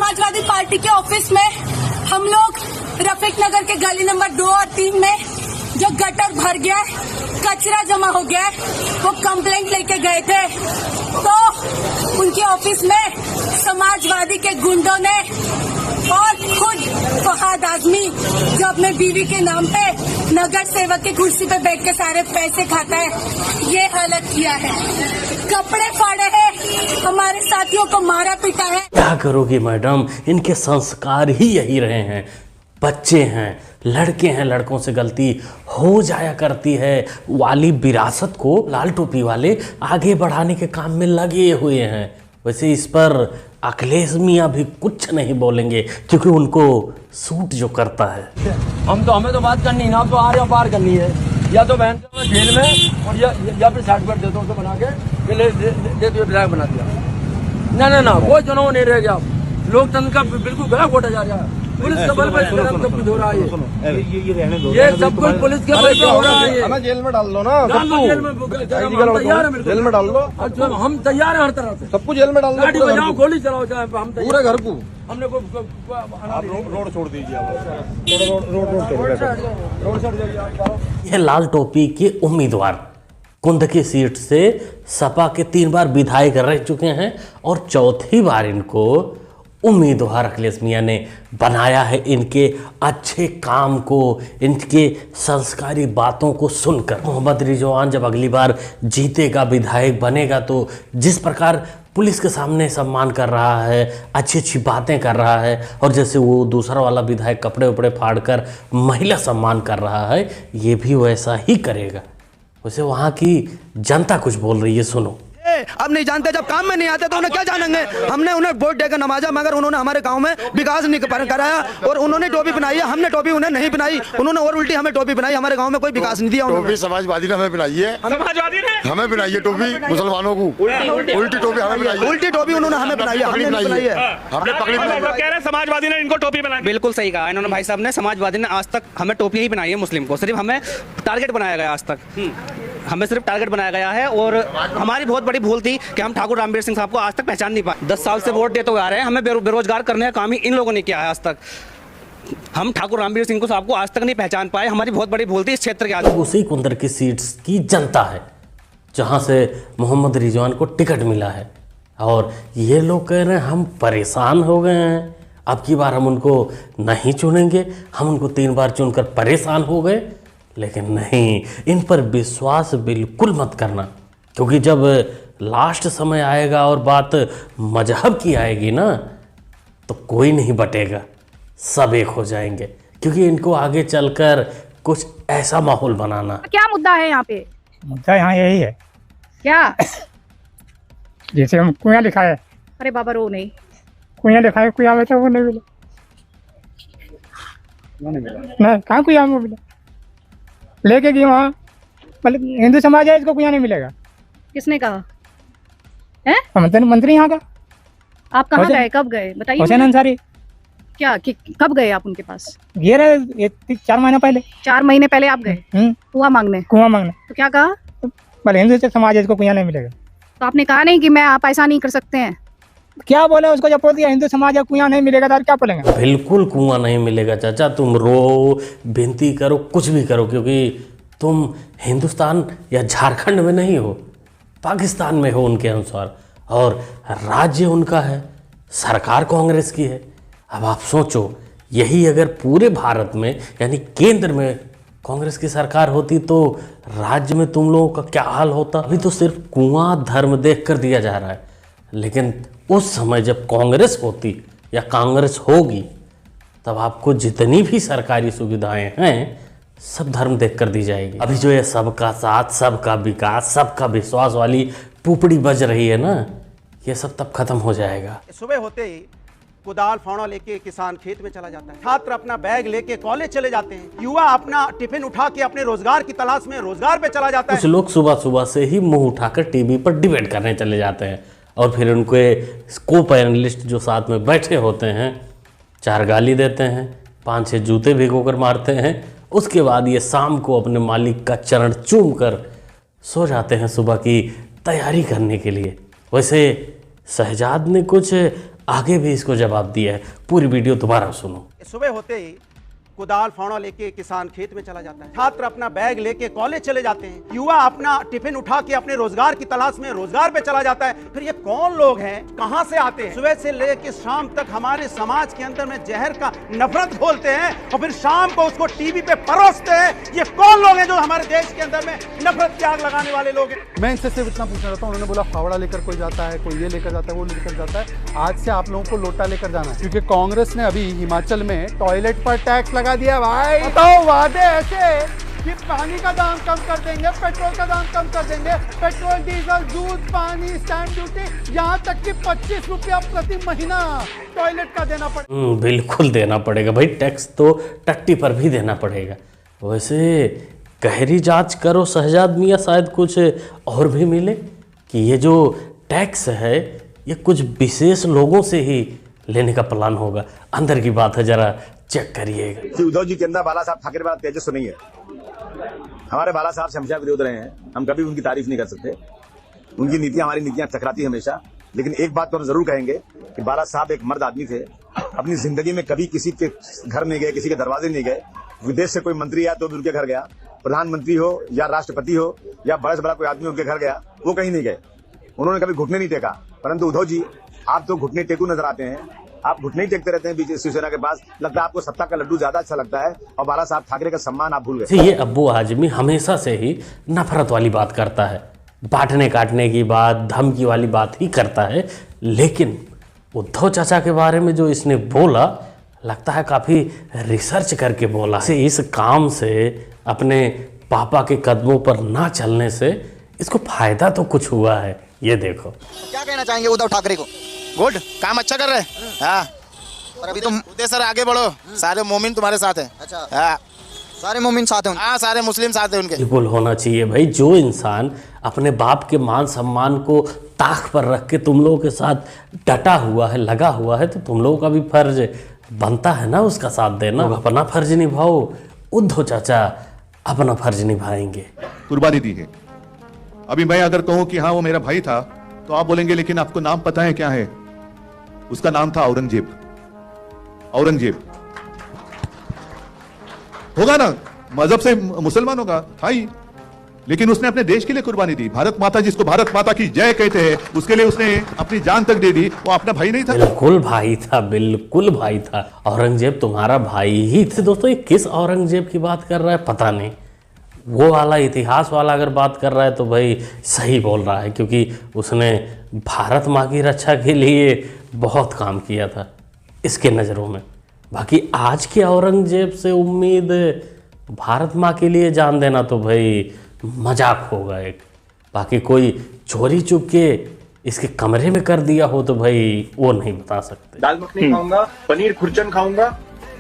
Samajwadi party के office में हम लोग रफीक नगर के गली नंबर 2 और 3 में जो गटर भर गया है, कचरा जमा हो गया है, वो कंप्लेंट लेके गए थे। तो उनके ऑफिस में समाजवादी के गुंडों ने और खुद फहाद आजमी जो अपने बीवी के नाम पे नगर सेवक की कुर्सी पे बैठ के सारे पैसे खाता है, ये हालत किया है। कपड़े फाड़े हैं, हमारे साथियों को मारा पीटा है। क्या करोगी मैडम, इनके संस्कार ही यही रहे हैं। बच्चे हैं, लड़के हैं, लड़कों से गलती हो जाया करती है वाली विरासत को लाल टोपी वाले आगे बढ़ाने के काम में लगे हुए हैं। वैसे इस पर अखिलेश मियां भी कुछ नहीं बोलेंगे क्योंकि उनको सूट जो करता है। हमें तो बात करनी ना, तो आ रहे हो पार करनी है, या तो बहन जेल में और या फिर सर्टिफिकेट देता हूँ तो बना के दे दिया, विधायक बना दिया। ना कोई चुनाव नहीं रह गया। लोकतंत्र का बिल्कुल गला घोटा जा रहा है। पुलिस के बल पर सब कुछ हो रहा है। ये रहने दो, ये सब कुछ पुलिस के बल पर हो रहा है। हमें जेल में डाल दो ना, जेल में जेल में डाल दो। हम तैयार हैं हर तरह से, सबको जेल में डाल दो। गाड़ी बजाओ, गोली चलाओ, चाहे हम पूरे घर को। हमने रोड छोड़ दीजिए, रोड यह लाल टोपी के उम्मीदवार कुंद की सीट से सपा के 3 बार विधायक रह चुके हैं और चौथी बार इनको उम्मीदवार अखिलेश मियां ने बनाया है। इनके अच्छे काम को, इनके संस्कारी बातों को सुनकर मोहम्मद रिजवान जब अगली बार जीतेगा, विधायक बनेगा, तो जिस प्रकार पुलिस के सामने सम्मान कर रहा है, अच्छी अच्छी बातें कर रहा है, और जैसे वो दूसरा वाला विधायक कपड़े उपड़े फाड़ कर महिला सम्मान कर रहा है, ये भी वैसा ही करेगा। वैसे वहाँ की जनता कुछ बोल रही है, सुनो। अब नहीं जानते, जब काम में नहीं आते तो उन्हें क्या जानेंगे। हमने उन्हें वोट देकर नवाजा, मगर उन्होंने हमारे गांव में विकास नहीं कराया। और उन्होंने टोपी बनाई है, हमने टोपी उन्हें नहीं बनाई। उन्होंने और उल्टी हमें टोपी बनाई, हमारे गांव में कोई विकास नहीं दिया। टोपी समाजवादी ने हमें बनाई है, समाजवादी ने हमें बनाई है टोपी, मुसलमानों को उल्टी टोपी हमें बनाई है। उल्टी टोपी उन्होंने हमें बनाई है, हमने नहीं बनाई है। हमने पकड़ी कह रहे समाजवादी ने इनको टोपी बनाई। बिल्कुल सही कहा इन्होंने भाई साहब ने। समाजवादी ने आज तक हमें टोपी ही बनाई है मुस्लिम को, सिर्फ हमें टारगेट बनाया गया। आज तक हमें सिर्फ टारगेट बनाया गया है, और हमारी बहुत बड़ी भूल थी कि हम ठाकुर रामवीर सिंह साहब को आज तक पहचान नहीं पाए। 10 साल से वोट देते हुए आ रहे हैं, हमें बेरोजगार करने का काम ही इन लोगों ने किया है। आज तक हम ठाकुर रामवीर सिंह को साहब को आज तक नहीं पहचान पाए। हमारी बहुत बड़ी भूल थी इस क्षेत्र के आज। उसी कुंदर की सीट्स की जनता है जहां से मोहम्मद रिजवान को टिकट मिला है, और ये लोग कह रहे हैं हम परेशान हो गए हैं, अब की बार हम उनको नहीं चुनेंगे, हम उनको 3 बार चुनकर परेशान हो गए। लेकिन नहीं, इन पर विश्वास बिल्कुल मत करना, क्योंकि जब लास्ट समय आएगा और बात मजहब की आएगी ना, तो कोई नहीं बटेगा, सब एक हो जाएंगे। क्योंकि इनको आगे चलकर कुछ ऐसा माहौल बनाना। क्या मुद्दा है यहाँ पे? मुद्दा यहाँ यही है क्या? जैसे हम कुआं दिखाए, अरे बाबा रो नहीं। कुआं दिखाए, कुआं में तो वो नहीं मिला। नहीं, कहाँ कुआं में मिला? लेके गए वहाँ, मतलब हिंदू समाज है, इसको कुआं नहीं मिलेगा। किसने कहा है? मंत्री यहाँ का। आप कहाँ गए, कब गए बताइए? हुसैन अंसारी। क्या कब गए आप उनके पास? ये रहे 4 महीने पहले। 4 महीने पहले आप गए कुआं मांगने? कुआं मांगने। तो क्या कहा? बोले हिंदू समाज है, इसको कुआं नहीं मिलेगा। तो आपने कहा नहीं कि मैं आप ऐसा नहीं कर सकते हैं? क्या बोले उसको, जब बोल दिया हिंदू समाज है, कुआं नहीं मिलेगा, तो क्या बोलेंगे? बिल्कुल कुआं नहीं मिलेगा चाचा। तुम रो, विनती करो, कुछ भी करो, क्योंकि तुम हिंदुस्तान या झारखंड में नहीं हो, पाकिस्तान में हो उनके अनुसार, और राज्य उनका है, सरकार कांग्रेस की है। अब आप सोचो, यही अगर पूरे भारत में यानी केंद्र में कांग्रेस की सरकार होती तो राज्य में तुम लोगों का क्या हाल होता। अभी तो सिर्फ कुआं धर्म देख कर दिया जा रहा है, लेकिन उस समय जब कांग्रेस होती या कांग्रेस होगी, तब आपको जितनी भी सरकारी सुविधाएं हैं सब धर्म देख कर दी जाएगी। अभी जो ये सबका साथ, सबका विकास, सबका विश्वास वाली पुपड़ी बज रही है ना, ये सब तब खत्म हो जाएगा। सुबह होते ही कुदाल फावड़ा लेके किसान खेत में चला जाता है, छात्र अपना बैग लेके कॉलेज चले जाते हैं, युवा अपना टिफिन उठा के अपने रोजगार की तलाश में रोजगार पे चला जाता है। कुछ लोग सुबह सुबह से ही मुंह उठाकर टीवी पर डिबेट करने चले जाते हैं, और फिर उनके को पैनलिस्ट जो साथ में बैठे होते हैं 4 गाली देते हैं, 5-6 जूते भिगोकर मारते हैं। उसके बाद ये शाम को अपने मालिक का चरण चूम कर सो जाते हैं सुबह की तैयारी करने के लिए। वैसे शहजाद ने कुछ आगे भी इसको जवाब दिया है। पूरी वीडियो दोबारा सुनो। सुबह होते ही कुदाल फावड़ा लेके किसान खेत में चला जाता है, छात्र अपना बैग लेके कॉलेज चले जाते हैं, युवा अपना टिफिन उठा के अपने रोजगार की तलाश में रोजगार पे चला जाता है। फिर ये कौन लोग हैं, कहां से आते हैं? सुबह से लेके शाम तक हमारे समाज के अंदर में जहर का नफरत घोलते हैं और फिर शाम को उसको टीवी पे परोसते हैं। ये कौन लोग हैं जो हमारे देश के अंदर में नफरत की आग लगाने वाले लोग हैं? मैं इनसे सिर्फ इतना पूछना चाहता हूँ, उन्होंने बोला फावड़ा लेकर कोई जाता है, कोई ये लेकर जाता है, वो लेकर जाता है। आज से आप लोगों को लोटा लेकर जाना है, क्योंकि कांग्रेस ने अभी हिमाचल में टॉयलेट पर टैक्स लगा दिया। भाई बताओ, वादे ऐसे कि पानी का दाम कम कर देंगे, पेट्रोल का दाम कम कर देंगे, पेट्रोल, डीजल, दूध, पानी, स्टैंप ड्यूटी, यहाँ तक कि 25 रुपया प्रति महीना टॉयलेट का देना पड़ेगा। बिल्कुल देना पड़ेगा भाई, टैक्स तो टट्टी पर भी देना पड़ेगा। वैसे गहरी जांच करो शहजाद मियाँ, शायद कुछ और भी मिले कि ये जो टैक्स है ये कुछ विशेष लोगों से ही लेने का प्लान होगा। अंदर की बात है, जरा चेक करिएगा। उद्धव जी के अंदर बाला साहब ठाकरे वाला तेजस तो नहीं है। हमारे बाला साहब से हमेशा विरोध रहे हैं, हम कभी उनकी तारीफ नहीं कर सकते। उनकी नीतियां हमारी नीतियां टकराती हमेशा। लेकिन एक बात तो हम जरूर कहेंगे कि बाला साहब एक मर्द आदमी थे, अपनी जिंदगी में कभी किसी के घर नहीं गए, किसी के दरवाजे नहीं गए। विदेश से कोई मंत्री आया तो भी उनके घर गया, प्रधानमंत्री हो या राष्ट्रपति हो या बड़ा से बड़ा कोई आदमी उनके घर गया, वो कहीं नहीं गए। उन्होंने कभी घुटने नहीं टेका। परंतु उद्धव जी, आप तो घुटने टेकू नजर आते हैं, आप घुटने ही टेकते रहते हैं बीजेपी शिवसेना के पास। लगता है आपको सत्ता का लड्डू ज्यादा अच्छा लगता है और बाला साहब ठाकरे का सम्मान आप भूल गए। ये अब्बू आजमी हमेशा से ही नफरत वाली बात करता है, बांटने काटने की बात, धमकी वाली बात ही करता है। लेकिन उद्धव चाचा के बारे में जो इसने बोला, लगता है काफ़ी रिसर्च करके बोला है। इस काम से, अपने पापा के कदमों पर ना चलने से इसको फायदा तो कुछ हुआ है। ये देखो क्या कहना चाहेंगे उद्धव ठाकरे को? गुड, काम अच्छा कर रहे हैं। हाँ, और अभी तुम उदय सर आगे बढ़ो, सारे मोमिन तुम्हारे साथ हैं। अच्छा, हाँ, सारे मोमिन साथ हैं। हाँ, सारे मुस्लिम साथ हैं उनके। बिल्कुल होना चाहिए भाई। जो इंसान अपने बाप के मान सम्मान को ताक पर रख के तुम लोगों के साथ डटा हुआ है, लगा हुआ है, तो तुम लोगों का भी फर्ज बनता है ना उसका साथ देना। अपना फर्ज निभाओ, उद्धव चाचा अपना फर्ज निभाएंगे। कुर्बानी दी है। अभी मैं अगर कहूं कि हाँ वो मेरा भाई था, तो आप बोलेंगे लेकिन आपको नाम पता है क्या है? उसका नाम था औरंगजेब। औरंगजेब होगा ना, मजहब से मुसलमान होगा भाई, लेकिन उसने अपने देश के लिए कुर्बानी दी। भारत माता, जिसको भारत माता की जय कहते हैं, उसके लिए उसने अपनी जान तक दे दी। वो अपना भाई नहीं था? बिल्कुल भाई था, बिल्कुल भाई था। औरंगजेब तुम्हारा भाई ही थे। दोस्तों, ये किस औरंगजेब की बात कर रहा है पता नहीं। वो वाला इतिहास वाला अगर बात कर रहा है तो भाई सही बोल रहा है, क्योंकि उसने भारत माँ की रक्षा के लिए बहुत काम किया था इसके नज़रों में। बाकी आज के औरंगजेब से उम्मीद भारत माँ के लिए जान देना तो भाई मजाक होगा एक। बाकी कोई चोरी चुप के इसके कमरे में कर दिया हो तो भाई वो नहीं बता सकते। दाल मखनी खाऊंगा, पनीर खुरचन खाऊंगा,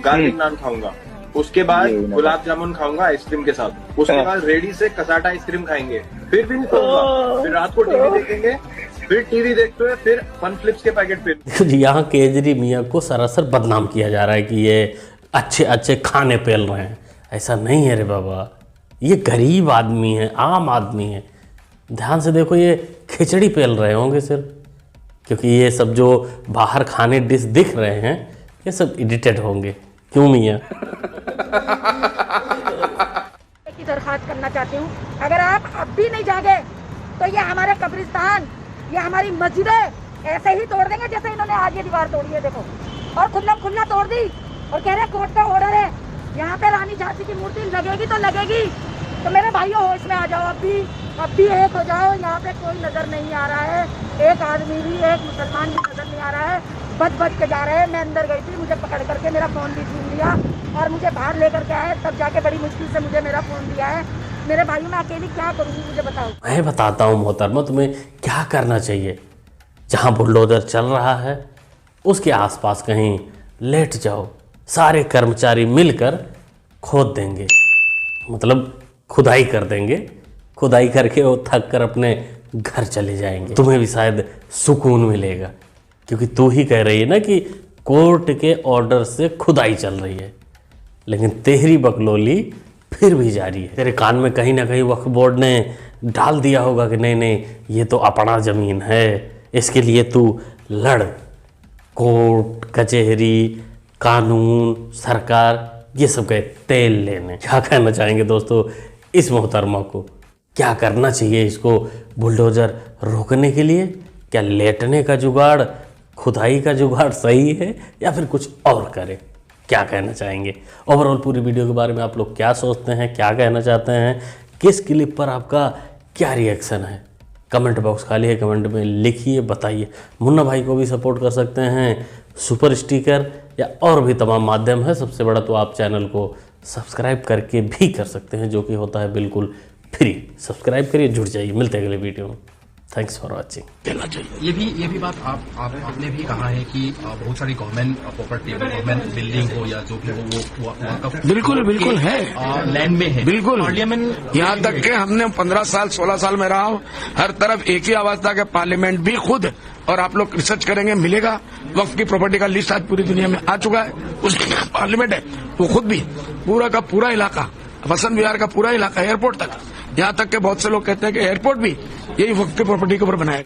गार्लिक नान खाऊंगा, उसके बाद गुलाब जामुन खाऊंगा आइसक्रीम के साथ, उसके बाद रेडी से कसाटा आइसक्रीम खाएंगे, फिर भी नहीं खाऊंगा, फिर रात को टीवी देखेंगे, फिर टीवी देखते हुए फिर फन फ्लिप्स के पैकेट फिर। यहाँ केजरी मियाँ को सरासर बदनाम किया जा रहा है कि ये अच्छे अच्छे खाने पेल रहे हैं। ऐसा नहीं है रे बाबा, ये गरीब आदमी है, आम आदमी है। ध्यान से देखो, ये खिचड़ी पेल रहे होंगे सिर्फ, क्योंकि ये सब जो बाहर खाने डिश दिख रहे हैं ये सब एडिटेड होंगे। क्यों मियाँ? की दरखास्त करना चाहती हूँ, अगर आप अब भी नहीं जागे तो ये हमारे कब्रिस्तान, ये हमारी मस्जिदें ऐसे ही तोड़ देंगे जैसे इन्होंने आज ये दीवार तोड़ी है। देखो, और खुला तोड़ दी और कह रहे कोर्ट का ऑर्डर है, यहाँ पे रानी झांसी की मूर्ति लगेगी तो लगेगी। तो मेरे भाइयों, होश में आ जाओ, अब भी एक हो जाओ। यहाँ पे कोई नजर नहीं आ रहा है, एक आदमी भी, एक मुसलमान भी नजर नहीं आ रहा है। बच के जा रहे हैं। मैं अंदर गई थी, मुझे पकड़ करके मेरा फोन भी छीन लिया और मुझे बाहर लेकर के आए, तब जाके बड़ी मुश्किल से मुझे मेरा फोन दिया है। मेरे भाइयों, मैं अकेली क्या करूँगी, मुझे बताओ। मैं बताता हूँ मोहतरमा, तुम्हें क्या करना चाहिए। जहाँ बुलडोजर चल रहा है उसके आसपास कहीं लेट जाओ, सारे कर्मचारी मिलकर खोद देंगे, मतलब खुदाई कर देंगे। खुदाई करके वो थक कर अपने घर चले जाएंगे। तुम्हें भी शायद सुकून मिलेगा, क्योंकि तू ही कह रही है ना कि कोर्ट के ऑर्डर से खुदाई चल रही है, लेकिन तेरी बकलोली फिर भी जारी है। तेरे कान में कहीं ना कहीं वक्फ बोर्ड ने डाल दिया होगा कि नहीं ये तो अपना ज़मीन है, इसके लिए तू लड़। कोर्ट कचहरी कानून सरकार ये सब गए तेल लेने। क्या कहना चाहेंगे दोस्तों इस मोहतरमा को? क्या करना चाहिए इसको बुलडोजर रोकने के लिए? क्या लेटने का जुगाड़ खुदाई का जुगाड़ सही है या फिर कुछ और करे? क्या कहना चाहेंगे? ओवरऑल पूरी वीडियो के बारे में आप लोग क्या सोचते हैं, क्या कहना चाहते हैं, किस क्लिप पर आपका क्या रिएक्शन है? कमेंट बॉक्स खाली है, कमेंट में लिखिए, बताइए। मुन्ना भाई को भी सपोर्ट कर सकते हैं सुपर स्टिकर या और भी तमाम माध्यम है। सबसे बड़ा तो आप चैनल को सब्सक्राइब करके भी कर सकते हैं, जो कि होता है बिल्कुल फ्री। सब्सक्राइब करिए, जुड़ जाइए। मिलते हैं अगले वीडियो में। Thanks for watching. ये भी बात आपने भी कहा है कि बहुत सारी गवर्नमेंट प्रॉपर्टी गवर्नमेंट बिल्डिंग हो या जो भी हो वो बिल्कुल है, लैंड में है। बिल्कुल पार्लियामेंट यहाँ तक के हमने 15 साल 16 साल में रहा हूँ, हर तरफ एक ही आवाज था कि पार्लियामेंट भी खुद, और आप लोग रिसर्च करेंगे मिलेगा, वक्फ की प्रॉपर्टी का लिस्ट आज पूरी दुनिया में आ चुका है। उस पार्लियामेंट है वो खुद भी पूरा का पूरा इलाका, वसंत विहार का पूरा इलाका एयरपोर्ट तक, यहाँ तक के बहुत से लोग कहते हैं कि एयरपोर्ट भी यही वक्फ की प्रॉपर्टी के ऊपर बनाया।